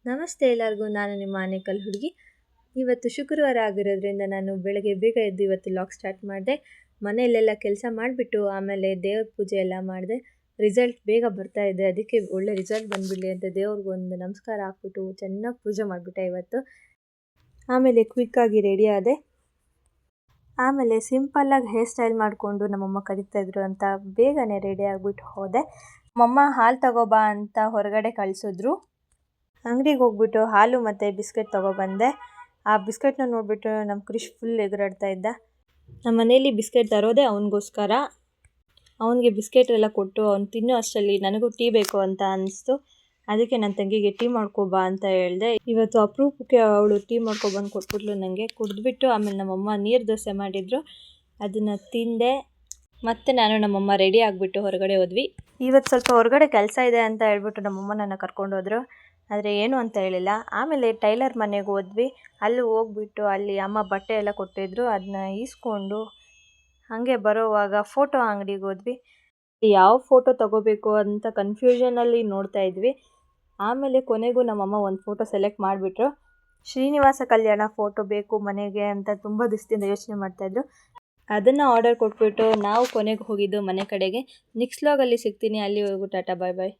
ನಮಸ್ತೆ ಎಲ್ಲರಿಗೂ, ನಾನು ನಿಮ್ಮ ಆನೇಕಲ್ ಹುಡುಗಿ. ಇವತ್ತು ಶುಕ್ರವಾರ ಆಗಿರೋದ್ರಿಂದ ನಾನು ಬೆಳಗ್ಗೆ ಬೇಗ ಎದ್ದು ಇವತ್ತು ಲಾಗ್ ಸ್ಟಾರ್ಟ್ ಮಾಡಿದೆ. ಮನೆಯಲ್ಲೆಲ್ಲ ಕೆಲಸ ಮಾಡಿಬಿಟ್ಟು ಆಮೇಲೆ ದೇವ್ರ ಪೂಜೆ ಎಲ್ಲ ಮಾಡಿದೆ. ರಿಸಲ್ಟ್ ಬೇಗ ಬರ್ತಾ ಇದೆ, ಅದಕ್ಕೆ ಒಳ್ಳೆ ರಿಸಲ್ಟ್ ಬಂದುಬಿಡಲಿ ಅಂತ ದೇವ್ರಿಗೊಂದು ನಮಸ್ಕಾರ ಹಾಕ್ಬಿಟ್ಟು ಚೆನ್ನಾಗಿ ಪೂಜೆ ಮಾಡಿಬಿಟ್ಟೆ ಇವತ್ತು. ಆಮೇಲೆ ಕ್ವಿಕ್ಕಾಗಿ ರೆಡಿ ಆದೆ. ಆಮೇಲೆ ಸಿಂಪಲ್ಲಾಗಿ ಹೇರ್ ಸ್ಟೈಲ್ ಮಾಡಿಕೊಂಡು ನಮ್ಮಮ್ಮ ಕರಿತಾಯಿದ್ರು ಅಂತ ಬೇಗನೆ ರೆಡಿ ಆಗಿಬಿಟ್ಟು ಹೋದೆ. ನಮ್ಮಮ್ಮ ಹಾಲು ತಗೋಬಾ ಅಂತ ಹೊರಗಡೆ ಕಳಿಸಿದ್ರು. ಅಂಗಡಿಗೆ ಹೋಗ್ಬಿಟ್ಟು ಹಾಲು ಮತ್ತು ಬಿಸ್ಕೆಟ್ ತೊಗೊಬಂದೆ. ಆ ಬಿಸ್ಕೆಟ್ನ ನೋಡಿಬಿಟ್ಟು ನಮ್ಮ ಕ್ರಿಶ್ ಫುಲ್ ಎಗರಾಡ್ತಾ ಇದ್ದ. ನಮ್ಮ ಮನೇಲಿ ಬಿಸ್ಕೆಟ್ ತರೋದೇ ಅವನಿಗೋಸ್ಕರ. ಅವನಿಗೆ ಬಿಸ್ಕೆಟ್ ಎಲ್ಲ ಕೊಟ್ಟು ಅವ್ನು ತಿನ್ನೋ ಅಷ್ಟರಲ್ಲಿ ನನಗೂ ಟೀ ಬೇಕು ಅಂತ ಅನಿಸ್ತು. ಅದಕ್ಕೆ ನನ್ನ ತಂಗಿಗೆ ಟೀ ಮಾಡ್ಕೊಬಾ ಅಂತ ಹೇಳಿದೆ. ಇವತ್ತು ಅಪರೂಪಕ್ಕೆ ಅವಳು ಟೀ ಮಾಡ್ಕೊಬಂದು ಕೊಟ್ಬಿಟ್ಲು ನನಗೆ. ಕುಡಿದ್ಬಿಟ್ಟು ಆಮೇಲೆ ನಮ್ಮಮ್ಮ ನೀರು ದೋಸೆ ಮಾಡಿದರು, ಅದನ್ನು ತಿಂದೆ. ಮತ್ತು ನಾನು ನಮ್ಮಮ್ಮ ರೆಡಿ ಆಗಿಬಿಟ್ಟು ಹೊರಗಡೆ ಹೋದ್ವಿ. ಇವತ್ತು ಸ್ವಲ್ಪ ಹೊರಗಡೆ ಕೆಲಸ ಇದೆ ಅಂತ ಹೇಳ್ಬಿಟ್ಟು ನಮ್ಮಮ್ಮ ನನ್ನ ಕರ್ಕೊಂಡು ಹೋದರು. ಆದರೆ ಏನು ಅಂತ ಹೇಳಿಲ್ಲ. ಆಮೇಲೆ ಟೈಲರ್ ಮನೆಗೆ ಹೋದ್ವಿ. ಅಲ್ಲಿ ಹೋಗ್ಬಿಟ್ಟು ಅಲ್ಲಿ ಅಮ್ಮ ಬಟ್ಟೆ ಎಲ್ಲ ಕೊಟ್ಟಿದ್ರು, ಅದನ್ನ ಈಸ್ಕೊಂಡು ಹಾಗೆ ಬರೋವಾಗ ಫೋಟೋ ಅಂಗಡಿಗೆ ಹೋದ್ವಿ. ಯಾವ ಫೋಟೋ ತೊಗೋಬೇಕು ಅಂತ ಕನ್ಫ್ಯೂಷನಲ್ಲಿ ನೋಡ್ತಾ ಇದ್ವಿ. ಆಮೇಲೆ ಕೊನೆಗೂ ನಮ್ಮಮ್ಮ ಒಂದು ಫೋಟೋ ಸೆಲೆಕ್ಟ್ ಮಾಡಿಬಿಟ್ರು. ಶ್ರೀನಿವಾಸ ಕಲ್ಯಾಣ ಫೋಟೋ ಬೇಕು ಮನೆಗೆ ಅಂತ ತುಂಬ ದಿವಸದಿಂದ ಯೋಚನೆ ಮಾಡ್ತಾಯಿದ್ರು. ಅದನ್ನು ಆರ್ಡರ್ ಕೊಟ್ಬಿಟ್ಟು ನಾವು ಕೊನೆಗೆ ಹೋಗಿದ್ದು ಮನೆ ಕಡೆಗೆ. ನೆಕ್ಸ್ಟ್ ವ್ಲಾಗಲ್ಲಿ ಸಿಗ್ತೀನಿ. ಅಲ್ಲಿವರೆಗೂ ಟಾಟಾ, ಬಾಯ್ ಬಾಯ್.